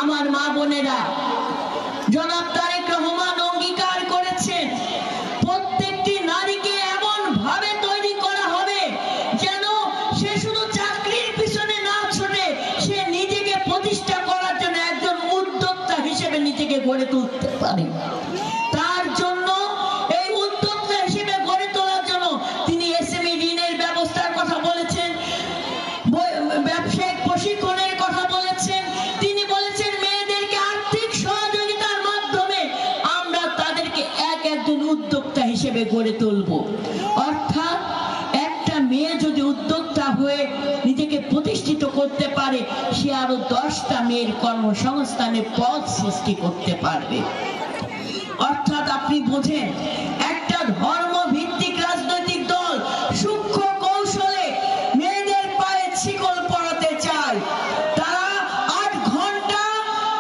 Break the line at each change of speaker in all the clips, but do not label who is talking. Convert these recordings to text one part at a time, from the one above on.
আমার মা বোনেরা, জনাব তারেক রহমান অঙ্গীকার করেছেন প্রত্যেকটি নারীকে এমন ভাবে তৈরি করা হবে যেন সে শুধু চাকরির পিছনে না ছুটে সে নিজেকে প্রতিষ্ঠা করার জন্য একজন উদ্যোক্তা হিসেবে নিজেকে গড়ে তুলতে পারে। তার জন্য এই উদ্যোক্তা হিসেবে গড়ে তোলার জন্য তিনি এসএমই ঋণের ব্যবস্থার কথা বলেছেন, ব্যবসায়িক প্রশিক্ষণের কথা বলেছেন। তিনি বলেছেন মেয়েদেরকে আর্থিক সহযোগিতার মাধ্যমে আমরা তাদেরকে একজন উদ্যোক্তা হিসেবে গড়ে তুলব। অর্থাৎ একটা মেয়ে যদি উদ্যোক্তা হয়ে নিজেকে প্রতিষ্ঠিত করতে পারে সে আরো 10টা মেয়ের কর্মসংস্থানের পথ সৃষ্টি করতে পারবে। অর্থাৎ আপনি বোঝেন একটা ধর্ম ভিত্তিক রাজনৈতিক দল সূক্ষ্ম কৌশলে মেয়েদের পায়ে শিকল পরাতে চায়। তারা 8 ঘন্টা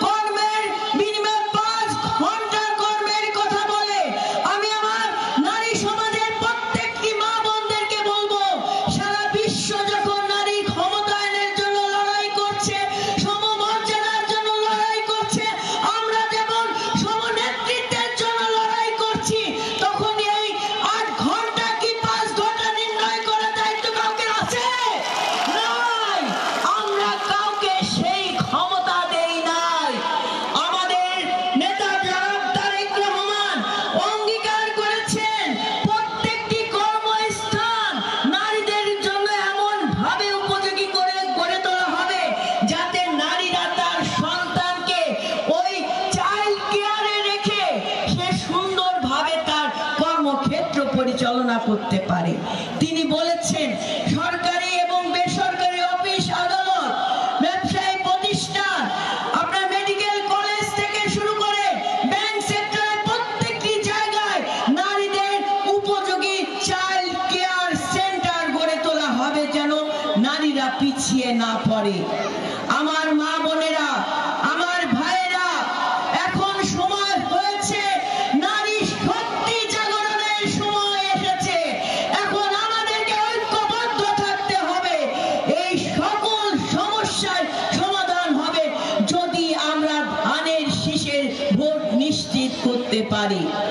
কর্মের বিনিময়ে 5 ঘন্টা কর্মের কথা বলে। আমি আমার নারী সমাজের প্রত্যেকটি মা বোনদেরকে বলবো, সারা বিশ্ব যখন নারী ক্ষমতায়নের জন্য লড়াই করছে, সমমর্যাদার জন্য লড়াই করছে, আমরা যেমন সমনেতৃত্বের জন্য লড়াই করছি, তখন এই 8 ঘন্টা কি 5 ঘন্টা নির্ণয় করার দায়িত্ব কাউকে আছে? নাই। আমরা কাউকে সেই ক্ষমতা দেই নাই। আমাদের নেতা জনাব তারেক রহমান অঙ্গীকার করেছেন প্রত্যেকটি কর্মস্থান নারীদের জন্য এমন ভাবে উপযোগী করে গড়ে তোলা হবে যাতে নারীরা তার সন্তানকে ওই চাইল্ড কেয়ারে রেখে সে সুন্দরভাবে তার কর্মক্ষেত্র পরিচালনা করতে পারে। তিনি বলেছেন সরকারি এবং বেসরকারি অফিস আদালত, ব্যবসায়ী প্রতিষ্ঠান, আপনার মেডিকেল কলেজ থেকে শুরু করে ব্যাংক সেক্টরের প্রত্যেকটি জায়গায় নারীদের উপযোগী চাইল্ড কেয়ার সেন্টার গড়ে তোলা হবে যেন নারীরা পিছিয়ে না পড়ে। আমার মা বোনেরা,